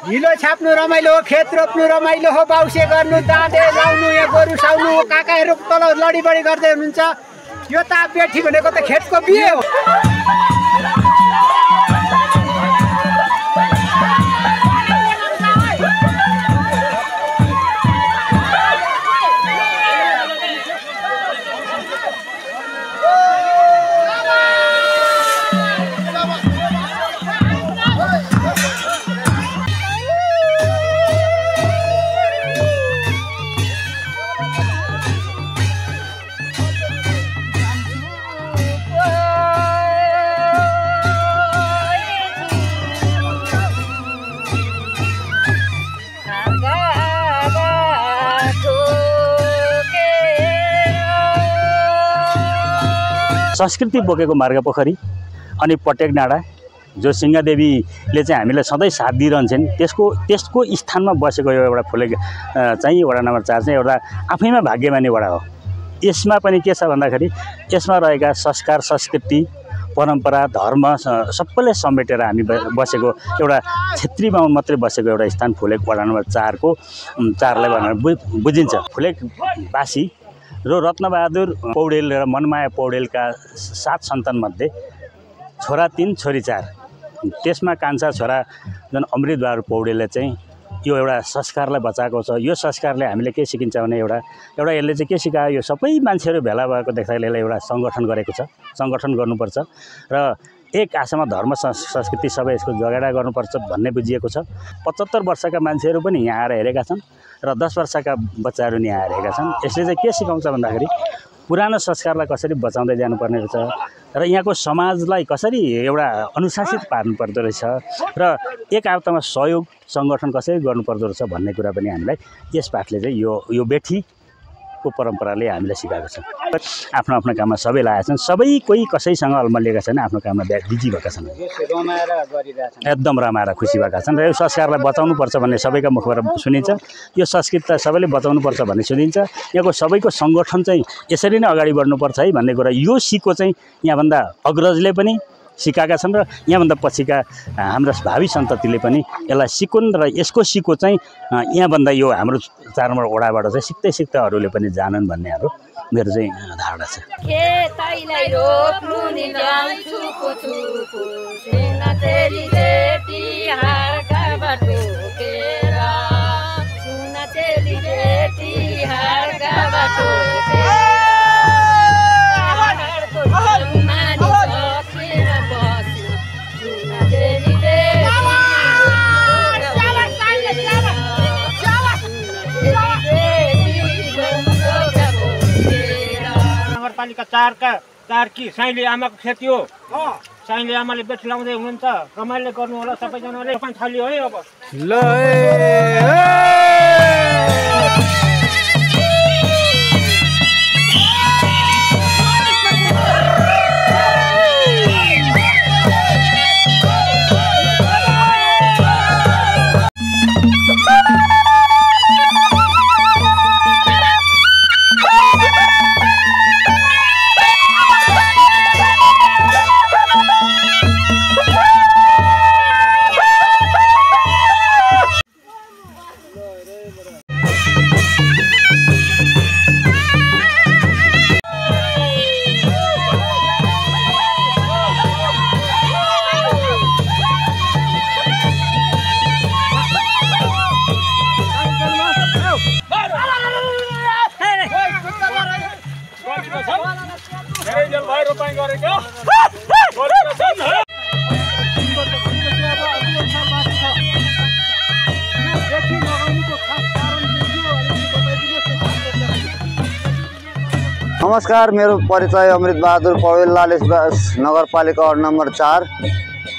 हिलो छाप्नु रमाइलो हो, खेत रोप्नु रमाइलो हो, बाउसे गर्नु, दाँदे लाउनु, यहाँ गोरु साउनु, काकाहरू तल लडीबडी गर्दै हुनुहुन्छ। यो त बेठी भनेको त खेतको बिहे हो। संस्कृति बोकेको मार्गपोखरी अनि पटेक डाँडा जो सिंहदेवीले चाहिँ हामीलाई सधैँ साथ दिइरहन्छन्, त्यसको स्थानमा बसेको यो एउटा फुलेक चाहिँ वडा नम्बर 4 चाहिँ एउटा आफैमा भाग्यमानी वडा हो। यसमा पनि के छ भन्दाखेरि यसमा रहेका संस्कार, संस्कृति, परम्परा, धर्म सबैले समेटेर हामी बसेको एउटा क्षेत्री बाहुन मात्रै बसेको एउटा स्थान फुलेक वडा नम्बर 4 को 4लाई भनेर बुझिन्छ। फुलेकवासी र रत्नबहादुर पौडेल र मनमाया पौडेलका 7 सन्तानमध्ये छोरा 3 छोरी 4, त्यसमा कान्छा छोरा जुन अमृतबहादुर पौडेलले चाहिँ यो एउटा संस्कारलाई बचाएको छ। यो संस्कारले हामीले के सिकिन्छ भने एउटा यसले चाहिँ के सिकायो, यो सबै मान्छेहरू भेला भएको देख्दाखेरि यसले एउटा सङ्गठन गरेको छ। सङ्गठन गर्नुपर्छ र एक आशामा धर्म संस्कृति सबै यसको जगेडा गर्नुपर्छ भन्ने बुझिएको छ। 75 वर्षका मान्छेहरू पनि यहाँ आएर हेरेका छन् र 10 वर्षका बच्चाहरू नि यहाँ हेरेका छन्। यसले चाहिँ के सिकाउँछ भन्दाखेरि पुरानो संस्कारलाई कसरी बचाउँदै जानुपर्ने रहेछ र यहाँको समाजलाई कसरी एउटा अनुशासित पार्नुपर्दो रहेछ र एक आपतमा सहयोग सङ्गठन कसरी गर्नुपर्दो रहेछ भन्ने कुरा पनि हामीलाई यस पाठले चाहिँ यो बेठीको परम्पराले हामीलाई सिकाएको छ। आफ्नो आफ्नो काममा सबै लागेका छन्, सबै कोही कसैसँग अल्मलिएका छैन, आफ्नो काममा बिजी भएका छन्, एकदम रमाएर खुसी भएका छन् र यो संस्कारलाई बचाउनुपर्छ भन्ने सबैका मुखबाट सुनिन्छ। यो संस्कृतिलाई सबैले बचाउनुपर्छ भन्ने सुनिन्छ। यहाँको सबैको सङ्गठन चाहिँ यसरी नै अगाडि बढ्नुपर्छ है भन्ने कुरा यो सिको चाहिँ यहाँभन्दा अग्रजले पनि सिकाएका छन् र यहाँभन्दा पछिका हाम्रो भावी सन्ततिले पनि यसलाई सिकुन् र यसको सिको चाहिँ यहाँभन्दा यो हाम्रो 4 नम्बर वडाबाट चाहिँ सिक्दै अरूले पनि जानन् भन्ने हाम्रो मेरो चाहिँ धारणा छ। नगरपालिका 4 की साइली आमाको खेती हो। साइली आमाले बेठ लाउँदै हुनुहुन्छ, रमाइलो गर्नु होला सबैजनाले। पानी थाल्यो है अब ल नमस्कार, मेरो परिचय अमृतबहादुर पौडेल, लालेसबास नगरपालिका वडा नम्बर 4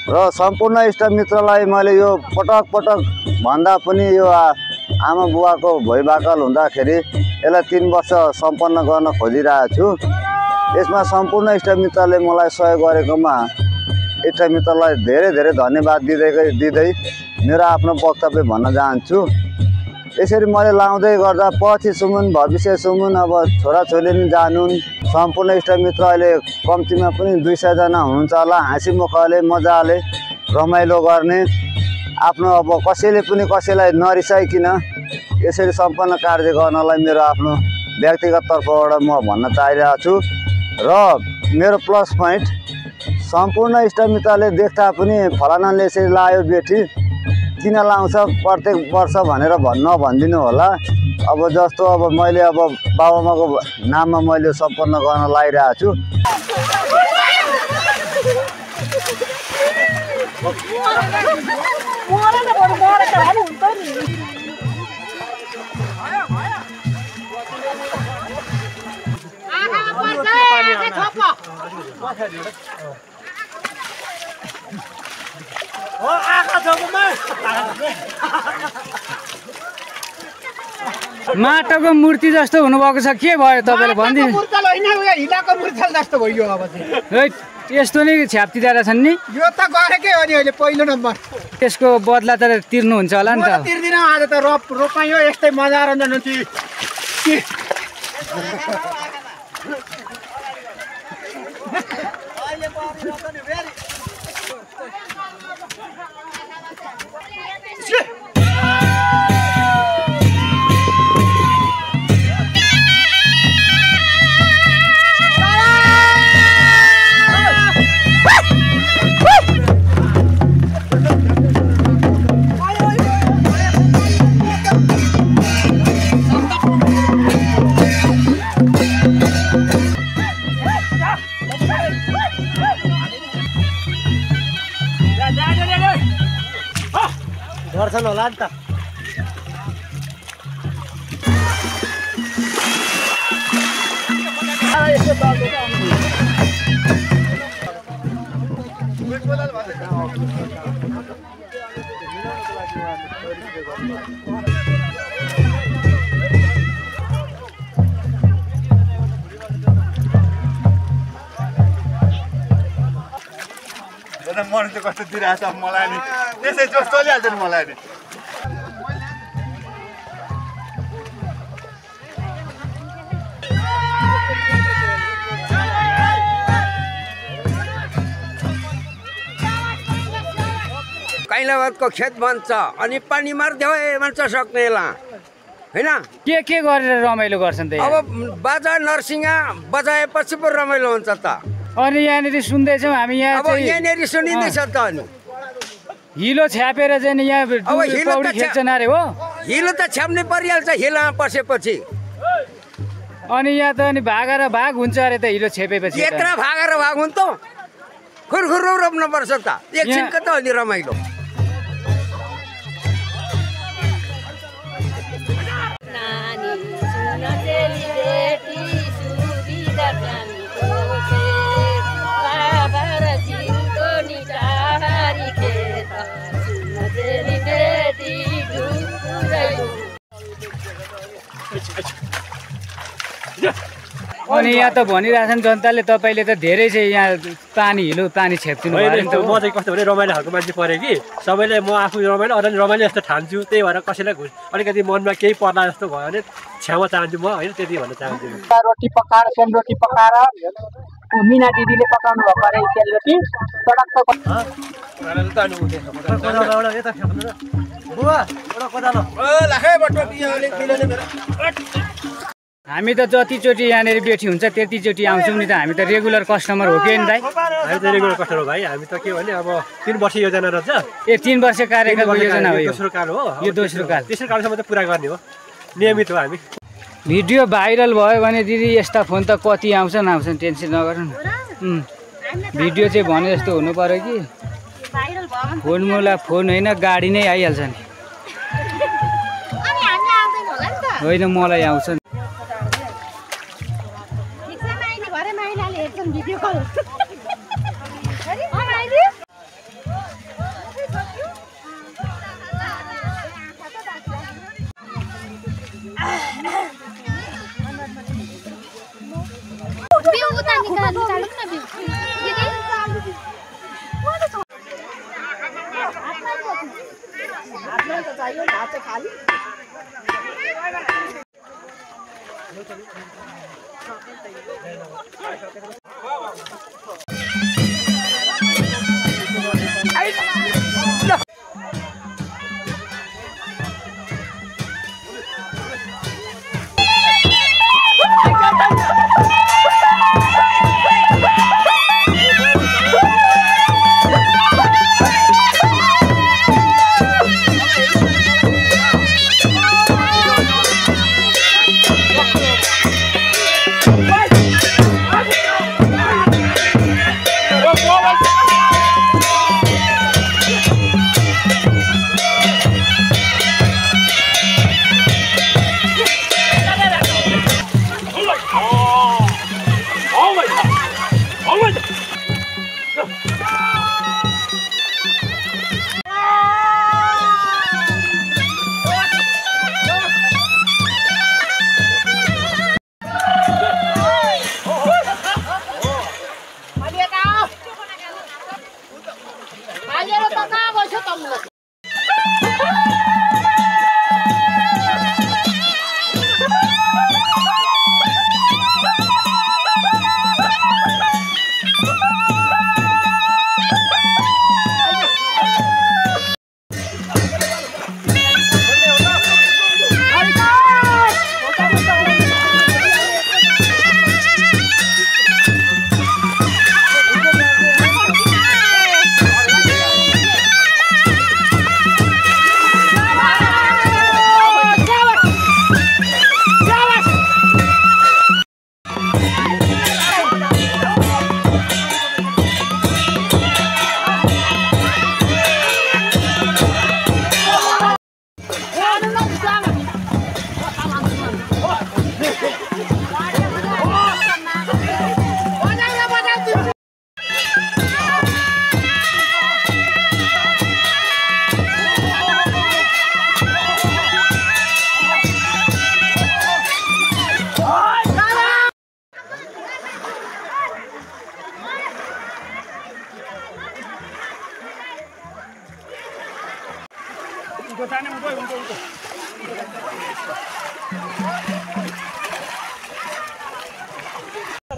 र सम्पूर्ण इष्टमित्रलाई मैले यो पटक भन्दा पनि यो आमा बुवाको भइबाकल हुँदाखेरि यसलाई 3 वर्ष सम्पन्न गर्न खोजिरहेको छु। यसमा सम्पूर्ण इष्टमित्रले मलाई सहयोग गरेकोमा इष्टमित्रलाई धेरै धन्यवाद दिँदै मेरो आफ्नो वक्तव्य भन्न चाहन्छु। यसरी मैले लाउँदै गर्दा पछि सुमुन भविष्य सुमुन अब छोराछोरीले पनि जानुन्। सम्पूर्ण इष्टमित्र अहिले कम्तीमा पनि 200 जना हुनुहुन्छ होला। हाँसी मुखले मजाले रमाइलो गर्ने आफ्नो अब कसैले पनि कसैलाई नरिसाइकिन यसरी सम्पन्न कार्य गर्नलाई मेरो आफ्नो व्यक्तिगत तर्फबाट म भन्न चाहिरहेको छु। र मेरो प्लस पोइन्ट सम्पूर्ण इष्टमित्रले देख्दा पनि फलानाले यसरी लायो बेठी किन लाउँछ प्रत्येक वर्ष भनेर नभनिदिनु होला। अब जस्तो अब मैले अब बाबुआमाको नाममा मैले सम्पन्न गर्न लागिरहेको छु। माटोको मूर्ति जस्तो हुनुभएको छ, के भयो तपाईँले भनिदिनु? मूर्तल होइन, हिलाको मूर्तल जस्तो भयो। अब चाहिँ यस्तो नै छ्याप्तिदारा छन् नि, यो त गरेकै हो नि अहिले पहिलो नम्बर। त्यसको बदला त तिर्नुहुन्छ होला नि त? तिर्दिन, आज त रोपाइयो यस्तै मनोरञ्जन हुन्छ। दर्शन होला नि त। मन चाहिँ कस्तो दिइरहेको छ मलाई नि, त्यसै जोस चलिहाल्छ नि मलाई नि। कैलावतको खेत बन्छ अनि पानी मार्दै भन्छ सक्नेला हैन। के गरेर रमाइलो गर्छन् त? अब बाजा नरसिंहा बजाएपछि पो रमाइलो हुन्छ त। अनि यहाँनिर सुन्दैछौँ हामी, यहाँ अब यहाँनिर सुनिँदैछ त। अनि हिलो छ्यापेर चाहिँ यहाँ पौडी खेल्छन् अरे हो? हिलो त छ्याप्नै परिहाल्छ हिलोमा पसेपछि। अनि यहाँ त अनि भाग र भाग हुन्छ अरे त हिलो छेपेपछि? यत्र भाग र भाग हुन्छ त, खुरखुर रोप्नुपर्छ त, एकछिनको त अनि रमाइलो। अनि यहाँ त भनिरहेछन् जनताले तपाईँले त धेरै चाहिँ यहाँ पानी हिलो पानी छेप्दिनु भयो नि त। म चाहिँ कस्तो भने रमाइलो खालको मान्छे परेँ कि सबैले म आफू रमाइलो अरू रमाइलो जस्तो ठान्छु, त्यही भएर कसैलाई अलिकति मनमा केही पर्ला जस्तो भयो भने छ्यामा चाहन्छु म, होइन त्यति भन्न चाहन्छु। रोटी पकाएर सेलरोटी पकाएर मिना दिदीले पकाउनु भएको अरे सेलरोटी हामी त जतिचोटि यहाँनिर बेठी हुन्छ त्यतिचोटि आउँछौँ नि त। हामी त रेगुलर कस्टमर हो कि दाइ? हामी त रेगुलर कस्टमर हो भाइ। हामी त के भने अब 3 वर्ष योजना रहेछ। 3 वर्ष कार्यकालको योजना हो? दोस्रो काल हो यो दोस्रो काल। तेस्रो कालसम्म त पुरा गर्ने हो, नियमित हो हामी। भिडियो भाइरल भयो भने दिदी यस्ता फोन त कति आउँछन्, टेन्सन नगर्नु न। भिडियो चाहिँ भने जस्तो हुनु पर्यो कि फोन होइन गाडी नै आइहाल्छ नि। होइन मलाई आउँछ नि।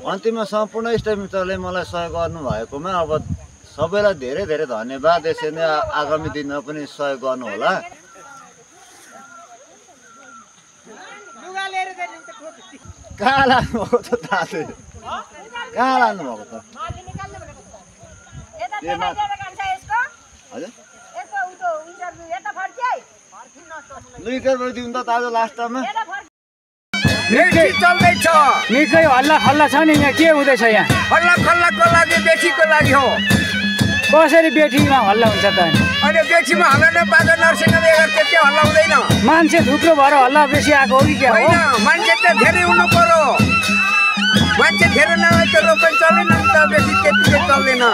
अन्तिममा सम्पूर्ण इष्टमित्रले मलाई सहयोग गर्नुभएकोमा अब सबैलाई धेरै धेरै धन्यवाद। यसरी नै आगामी दिनमा पनि सहयोग गर्नुहोला। कहाँ लानुभएको त दाजु? कहाँ लानुभएको त? हजुर त दाजु लास्टमा चल्दैछ निकै हल्ला खल्ला छ नि यहाँ के हुँदैछ यहाँ हल्ला खल्लाको लागि बेठीको लागि हो कसरी बेठीमा हल्ला हुन्छ त अनि बेठीमा हल्ला न बाजा नर्सिङ त्यति हल्ला हुँदैन मान्छे थुप्रो भएर हल्ला बेसी आएको हो कि क्या हो होइन मान्छे त धेरै हुनु पर्यो मान्छे धेरै नभए त रोपन चल्दैन नि त बेसी त्यति चल्दैन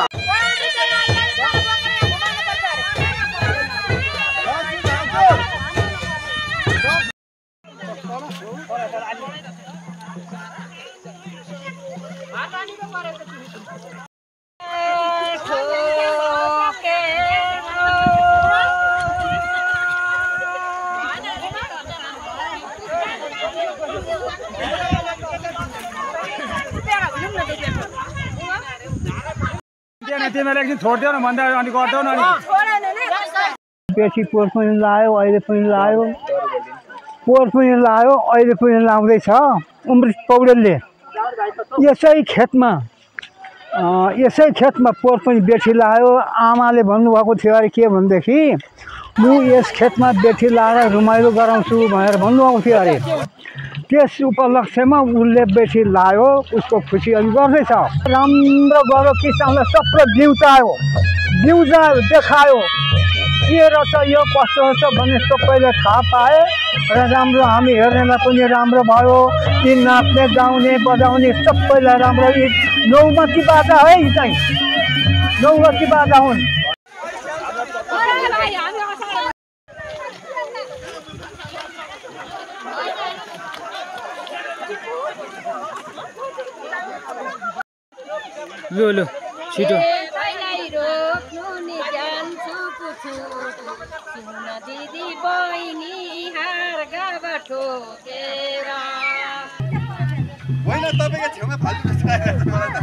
तिमीले एकदिन छोड्देऊ न भन्दा अनि गर्दैनौ न बेसी पोहोर पनि लायो अहिले पनि लायो पोहोर पनि लायो अहिले पनि लाउँदैछ अमृत पौडेलले यसै खेतमा पोहोर पनि बेठी लायो आमाले भन्नुभएको थियो अरे के भनेदेखि म यस खेतमा बेठी लाएर रमाइलो गराउँछु भनेर भन्नुभएको थियो अरे त्यस उपलक्ष्यमा उसले बेठी लायो उसको खुसी अलि गर्दैछ राम्रो गऱ्यो किसानलाई सबै बिउजायो देखायो के रहेछ यो कस्तो रहेछ भन्ने सबैले थाहा पाए र राम्रो हामी हेर्नेलाई पनि राम्रो भयो यी नाच्ने गाउने बजाउने सबैलाई राम्रो यी नौमती बाजा है यी चाहिँ नौमती बाजा हुन् लो छिटो दिदी बहिनी हार गाबा ठोकेर होइन तपाईको छेउमा फाल्टु बसिरहेको छ मलाई त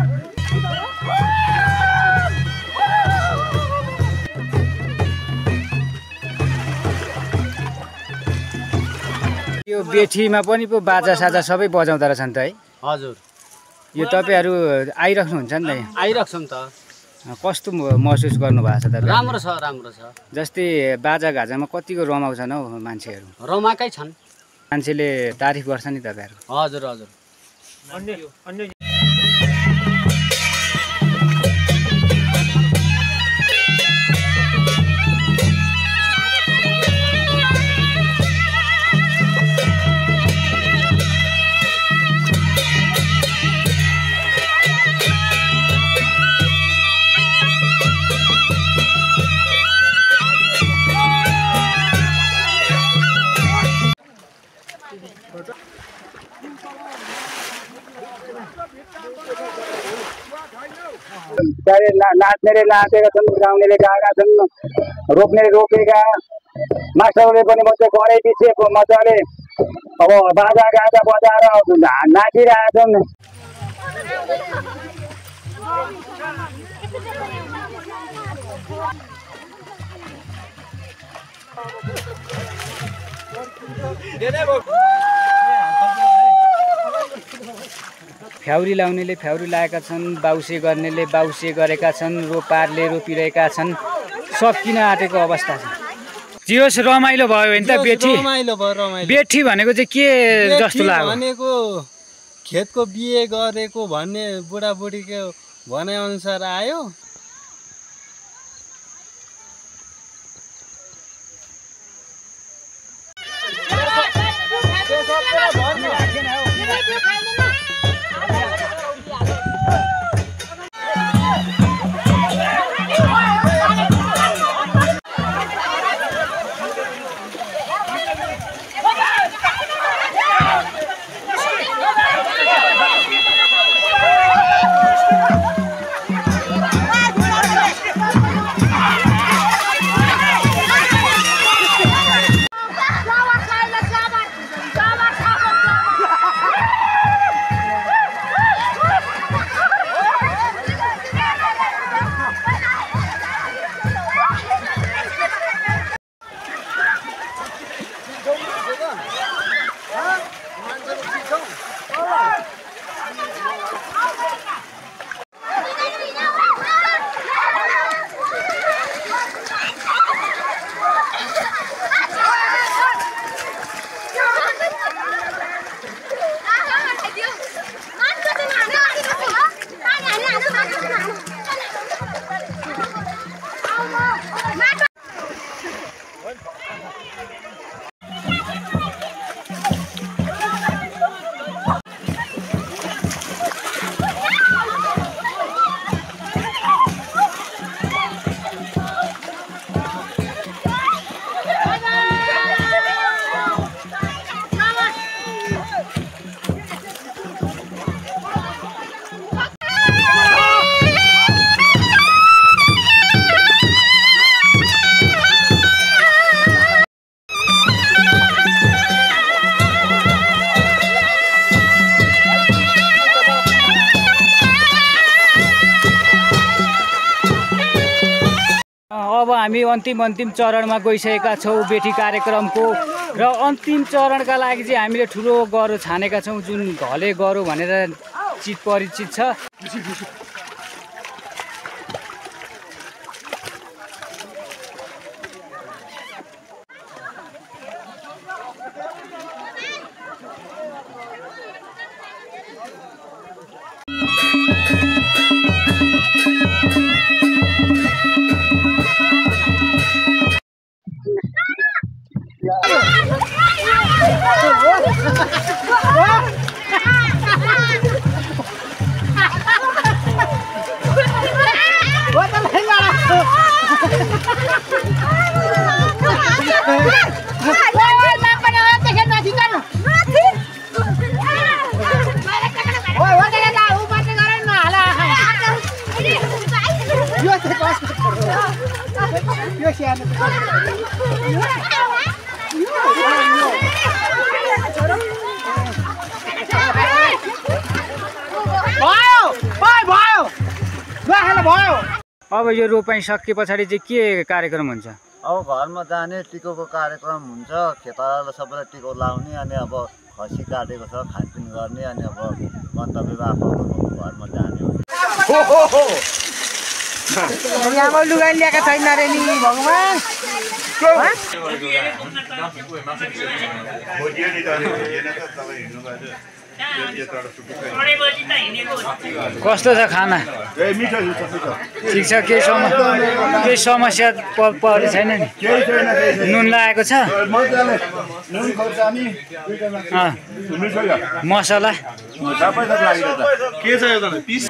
यो बेठीमा पनि पो बाजा साजा सबै बजाउँदो रहेछ नि त है हजुर यो तपाईहरु आइराख्नुहुन्छ नि त यहाँ आइराख्छौँ त कस्तो महसुस गर्नुभएको छ तपाईँ राम्रो छ जस्तै बाजा गाजामा कतिको रमाउँछन् हौ मान्छेहरू रमाएकै छन् मान्छेले तारिफ गर्छ नि तपाईहरु हजुर हजुर नाच्नेले नाचेका छन् गाउनेले गाएका छन् रोप्नेले रोपेका मास्टरले पनि मजा गरे पछि मजाले अब बाजा गाजा बजाएर नाचिरहेका छन् फ्याउरी लाउनेले फ्याउरी लाएका छन् बाउसे गर्नेले बाउसे गरेका छन् रोपारले रोपिरहेका छन् सकिन आँटेको अवस्था छ जियोस् रमाइलो भयो भने त बेठी रमाइलो भयो रमाइलो बेठी भनेको चाहिँ के जस्तो लाग्यो भनेको खेतको बिहे गरेको भन्ने बुढाबुढीको भनाइ अनुसार आयो अब हामी अन्तिम चरणमा गइसकेका छौँ बेटी कार्यक्रमको र अन्तिम चरणका लागि चाहिँ हामीले ठुलो गरो छानेका छौँ जुन घले गरो भनेर परिचित छ। अब यो रोपाइँ सके पछाडि चाहिँ के कार्यक्रम हुन्छ? अब घरमा जाने टिकोको कार्यक्रम हुन्छ। खेतालालाई सबैलाई टिको लाउने अनि अब खसी काटेको छ खानपिन गर्ने अनि अब गन्तव्यमा आफ्नो घरमा जाने हो। यहाँ लुगा ल्याएका छैन रे नि भगवान्। कस्तो छ खाना? ठिक छ? केही समस्या परेको छैन नि? नुन लागेको छ? मसला के छ यो त पिस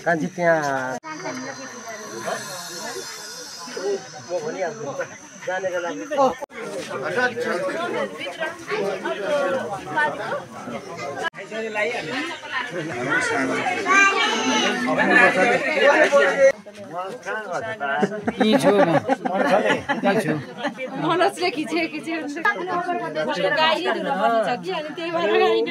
कान्छी त्यहाँ जानेको लागि मनोजले खिचे गाई छ कि अनि त्यही भएर गाई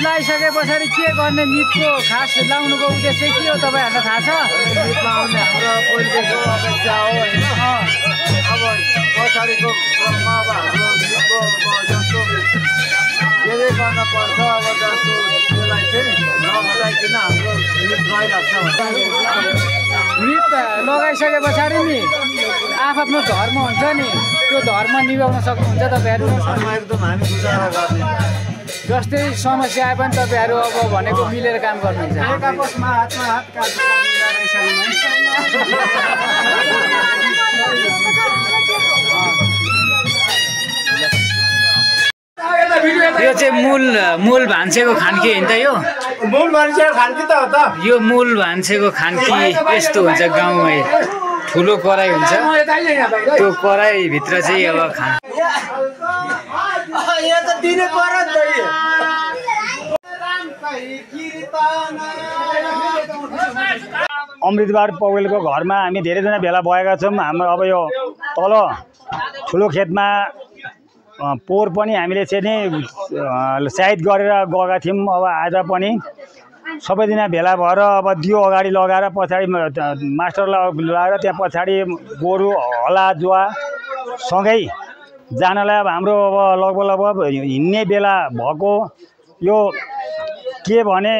लगाइसके पछाडि के गर्ने मिटको खास लाउनुको उद्देश्य के हो तपाईहरुलाई थाहा छ? मिट लाउने हाम्रो पहिलेको अपेक्षा हो हैन। अब पछाडिको क्रममा अब हाम्रो मिटको जस्तो धेरै गर्न पर्छ। अब जस्तो त्यसलाई चाहिँ नबटाइकिन हाम्रो मिट रहिरहेको छ। मिट लगाइसके पछाडि नि आफ्नो धर्म हुन्छ नि, त्यो धर्म निभाउन सक्नुहुन्छ तपाईहरु? एकदम हामी गुजारा गर्ने जस्तै समस्या आए पनि तपाईहरु अब भनेको मिलेर काम गर्नुहुन्छ। एक आपसमा हातमा हात काट्नु यो चाहिँ मूल भान्सेको खान्की होइन त यो मूल भान्सेको खान्की त हो त यो मूल भान्सेको खान्की यस्तो हुन्छ गाउँमै ठुलो कराई हुन्छ त्यो कराईभित्र चाहिँ अब अमृतबहादुर पौडेलको घरमा हामी धेरैजना भेला भएका छौँ। हाम्रो अब यो तल ठुलो खेतमा पोहोर पनि हामीले चाहिँ नि साइड गरेर गएका थियौँ। अब आज पनि सबैजना भेला भएर अब दियो अगाडि लगाएर पछाडि मास्टरलाई लगाएर त्यहाँ पछाडि गोरु हला जुवा सँगै जानलाई अब हाम्रो अब लगभग हिँड्ने बेला भएको यो के भने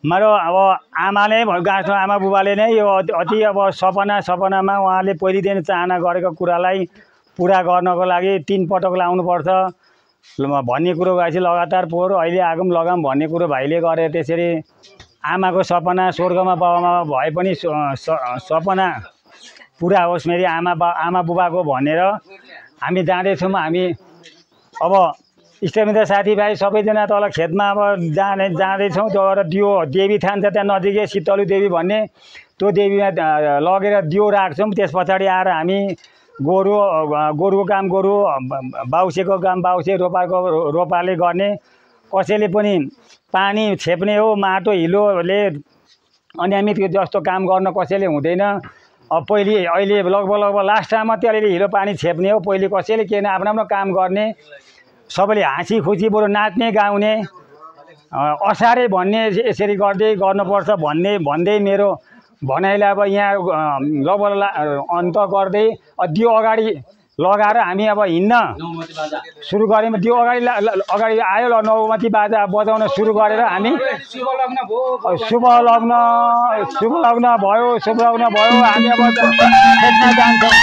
मेरो अब आमाले गाँसमा आमा बुबाले नै यो अति अब सपनामा उहाँले पहिलेदेखि चाहना गरेको कुरालाई पुरा गर्नको लागि 3 पटक लाउनुपर्छ भन्ने कुरो गएपछि लगातार पोहोर अहिले आगो पनि लगाऊँ भन्ने कुरो भाइले गरे। त्यसरी आमाको सपना स्वर्गमा बाबामा भए पनि सपना पुरा होस् मेरी आमा बुबाको भनेर हामी जाँदैछौँ। हामी अब इष्टमित्र साथीभाइ सबैजना तल खेतमा अब जाँदैछौँ। त्यो दियो देवी थान छ त्यहाँ नजिकै शीतलु देवी भन्ने त्यो देवीमा लगेर दियो राख्छौँ। त्यस पछाडि आएर हामी गोरुको काम गोरु बाउसेको काम बाउसे रोपाले गर्ने कसैले पनि पानी छेप्ने हो माटो हिलोले अनियमित जस्तो काम गर्न कसैले हुँदैन। अब अहिले लगभग लास्ट टाइममा त्यो अलिअलि हिलो पानी छेप्ने हो। पहिले कसैले केही आफ्नो काम गर्ने सबैले हाँसी खुसी बरु नाच्ने गाउने असारे भन्ने यसरी गर्नुपर्छ भन्दै मेरो भनाइलाई अब यहाँ लगभग अन्त गर्दै दियो अगाडि लगाएर हामी अब हिँड्न सुरु गऱ्यौँ। दियो अगाडि आयो नौमती बाजा बजाउन सुरु गरेर हामी शुभ लग्न भयो हामी अब खेतमा जान्छौँ।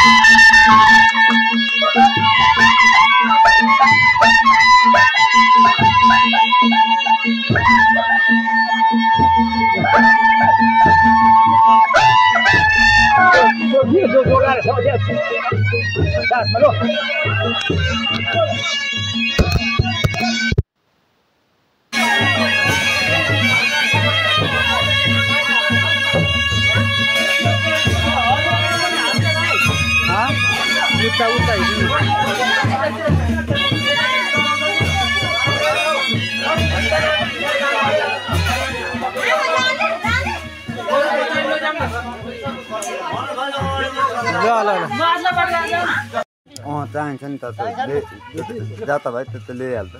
चाहिन्छ नि त जाता भाइ त्यो ल्याइहाल्छ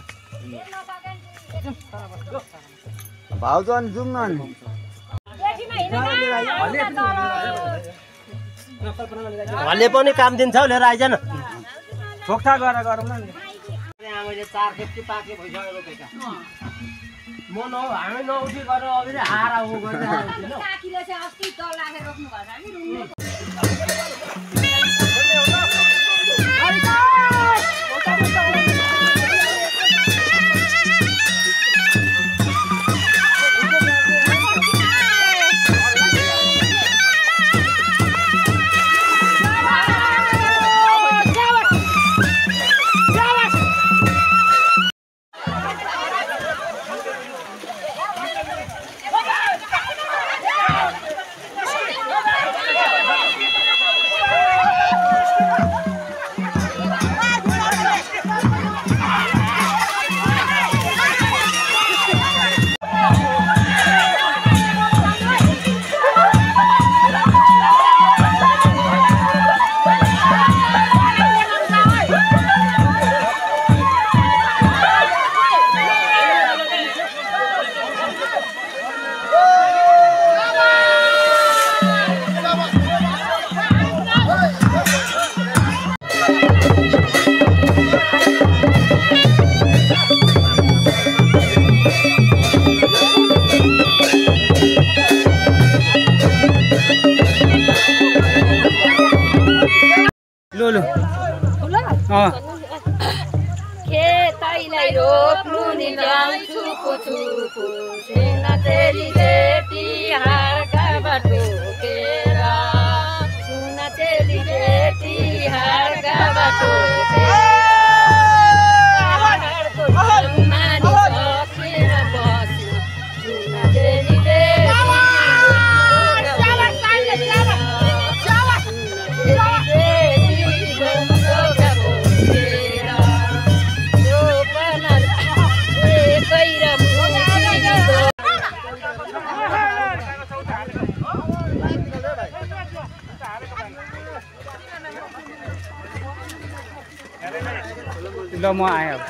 भाउजू अनि जाउँ न अनि भन्ने पनि काम दिन्छ लिएर आइज न ठोकठा गरेर गरौँ न। मैले 4 खेप्ची पाके भइसक्यो बेटा म हामी नउठी गरेर अघि हार आउ गर्दैन काकीले चाहिँ अस्ति दल राखेर रोक्नु भएछ हामी रुमले खेतैलाई रोप्नु नि जान्छु कुचुकु सिना तेरी जेठी हारका बाटोकेर सुना तेरी जेठी हारका बाटोकेर ल म आएँ अब